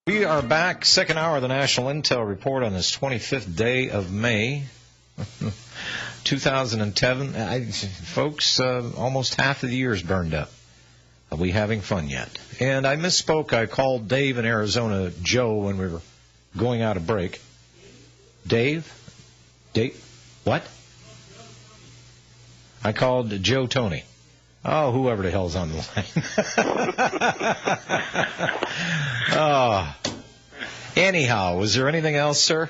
We are back, second hour of the National Intel Report on this 25th day of May, 2010. Folks, almost half of the year is burned up. Are we having fun yet? And I misspoke. I called Dave in Arizona Joe when we were going out of break. Dave? What? I called Joe Tony. Oh, whoever the hell's on the line. Anyhow, was there anything else, sir?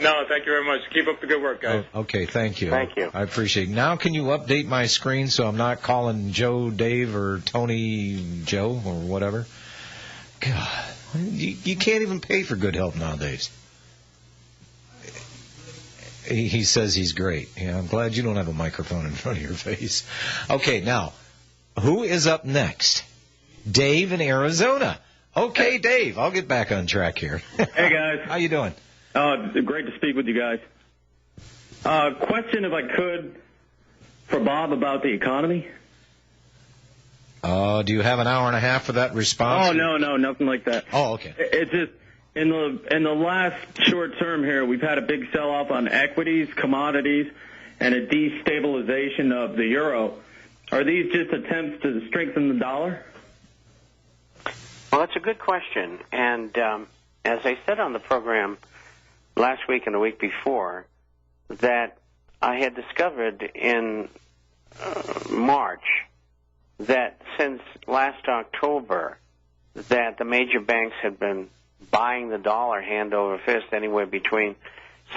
No, thank you very much. Keep up the good work, guys. Oh, okay, thank you. Thank you. I appreciate it. Now can you update my screen so I'm not calling Joe, Dave, or Tony Joe, or whatever? God, you can't even pay for good help nowadays. He says he's great. Yeah, I'm glad you don't have a microphone in front of your face. Okay, now, who is up next? Dave in Arizona. Okay, Dave, I'll get back on track here. Hey, guys. How you doing? Great to speak with you guys. Question, if I could, for Bob about the economy. Do you have an hour and a half for that response? Oh, no, nothing like that. Oh, okay. It's just, in the last short term here, we've had a big sell-off on equities, commodities, and a destabilization of the euro. Are these just attempts to strengthen the dollar? Well, that's a good question. And as I said on the program last week and the week before, that I had discovered in March that since last October that the major banks had been buying the dollar hand over fist anywhere between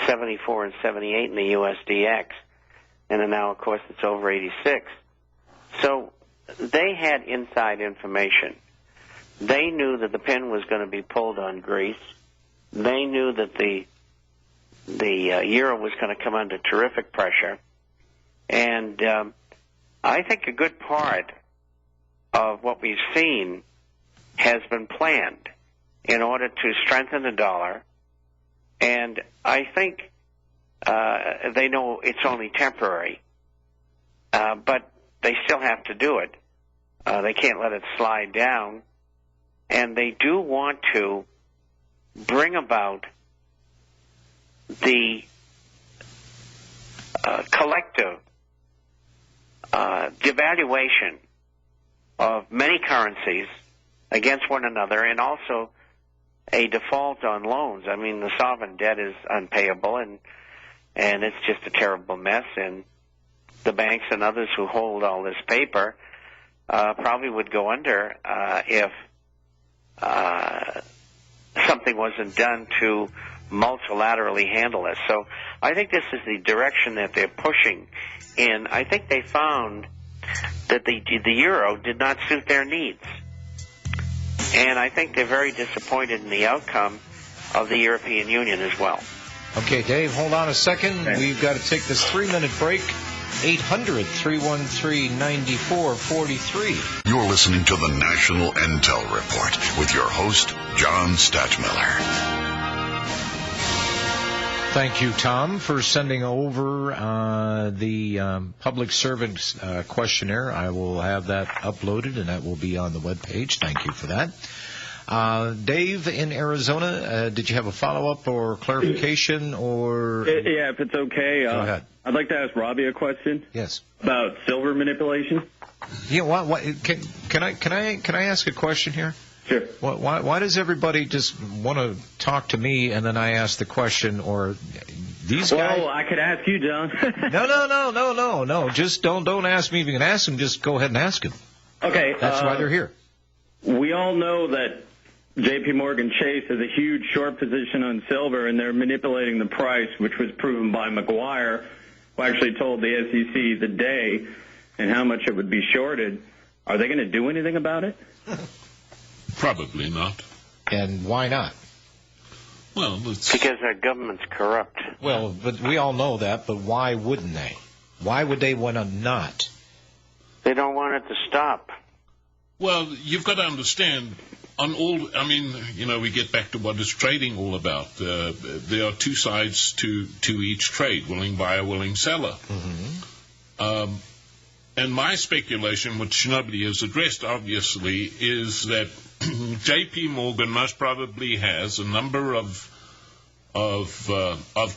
74 and 78 in the USDX. And then now, of course, it's over 86. So they had inside information. They knew that the pin was going to be pulled on Greece. They knew that the euro was going to come under terrific pressure. And I think a good part of what we've seen has been planned in order to strengthen the dollar. And I think they know it's only temporary, but they still have to do it. They can't let it slide down. And they do want to bring about the collective devaluation of many currencies against one another, and also a default on loans. I mean, the sovereign debt is unpayable, and it's just a terrible mess. And the banks and others who hold all this paper probably would go under if something wasn't done to multilaterally handle this. So I think this is the direction that they're pushing in. I think they found that the euro did not suit their needs. And I think they're very disappointed in the outcome of the European Union as well. Okay, Dave, hold on a second. Okay. We've got to take this 3-minute break. 800-313-9443. You're listening to the National Intel Report with your host, John Stadtmiller. Thank you, Tom, for sending over the public servant questionnaire. I will have that uploaded, and that will be on the webpage. Thank you for that. Dave in Arizona, did you have a follow-up or clarification? Or Yeah, if it's okay. Go ahead. I'd like to ask Robbie a question. Yes. About silver manipulation. Yeah. What? Can I ask a question here? Sure. Why does everybody just want to talk to me and then I ask the question, or these guys? Well, I could ask you, John. No. Just don't ask me if you can ask them. Just go ahead and ask them. Okay. That's why they're here. We all know that J.P. Morgan Chase has a huge short position on silver, and they're manipulating the price, which was proven by McGuire, who actually told the SEC the day and how much it would be shorted. Are they going to do anything about it? Probably not. And why not? Well, Because our government's corrupt. Well, but we all know that, but why wouldn't they? Why would they want to not? They don't want it to stop. Well, you've got to understand, we get back to what is trading all about. There are two sides to each trade, willing buyer, willing seller. Mm-hmm. And my speculation, which nobody has addressed, obviously, is that J.P. Morgan most probably has a number of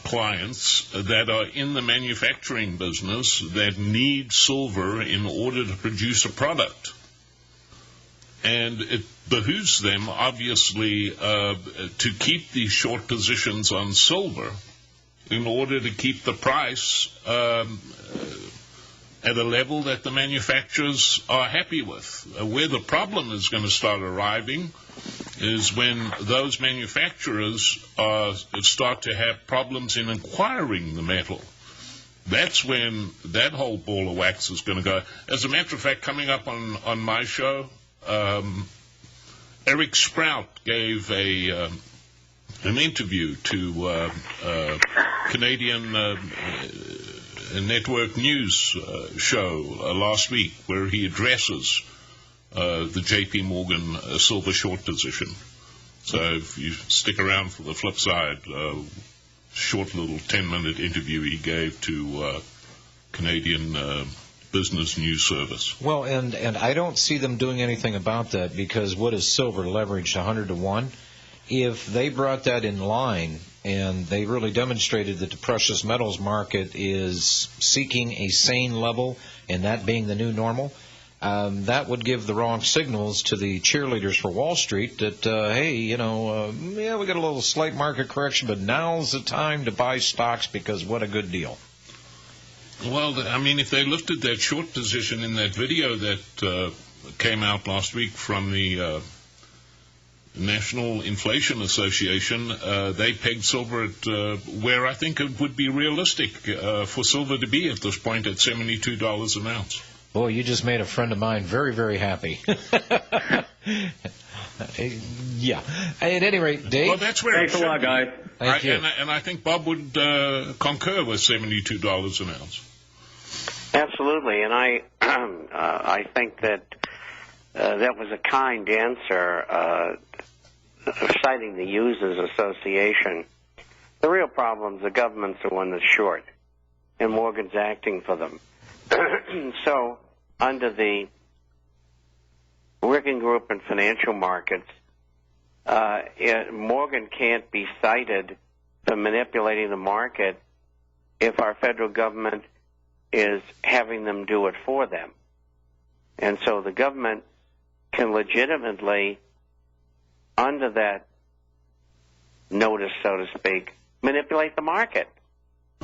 clients that are in the manufacturing business that need silver in order to produce a product. And it behooves them, obviously, to keep these short positions on silver in order to keep the price at a level that the manufacturers are happy with. Where the problem is going to start arriving is when those manufacturers start to have problems in acquiring the metal. That's when that whole ball of wax is going to go. As a matter of fact, coming up on my show, Eric Sprout gave an interview to Canadian Network News show last week, where he addresses the J.P. Morgan silver short position. So if you stick around for the flip side, short little 10-minute interview he gave to Canadian Business News Service. Well, and I don't see them doing anything about that, because what is silver leveraged 100 to 1? If they brought that in line and they really demonstrated that the precious metals market is seeking a sane level, and that being the new normal, that would give the wrong signals to the cheerleaders for Wall Street that, hey, we got a little slight market correction, but now's the time to buy stocks because what a good deal. Well, I mean, if they looked at that short position in that video that came out last week from the National Inflation Association, they pegged silver at where I think it would be realistic for silver to be at this point, at $72 an ounce. Boy, you just made a friend of mine very, very happy. Yeah. At any rate, Dave. Well, that's where Thanks a lot, guys. Thank you. And I think Bob would concur with $72 an ounce. Absolutely, and I think that that was a kind answer, citing the Users Association. The real problem is the government's the one that's short, and Morgan's acting for them. So, under the working group in financial markets, Morgan can't be cited for manipulating the market if our federal government is having them do it for them. And so the government can legitimately, under that notice, so to speak, manipulate the market.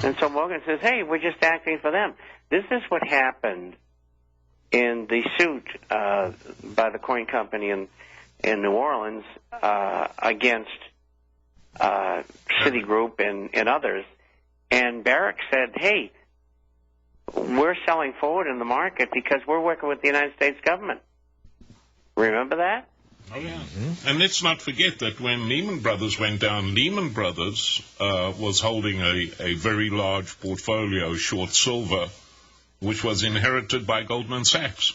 And so Morgan says, hey, we're just acting for them. This is what happened in the suit by the coin company in New Orleans against Citigroup and others. And Barrick said, hey, we're selling forward in the market because we're working with the United States government. Remember that? Oh, yeah. Mm-hmm. And let's not forget that when Lehman Brothers went down, Lehman Brothers was holding a very large portfolio short silver, which was inherited by Goldman Sachs.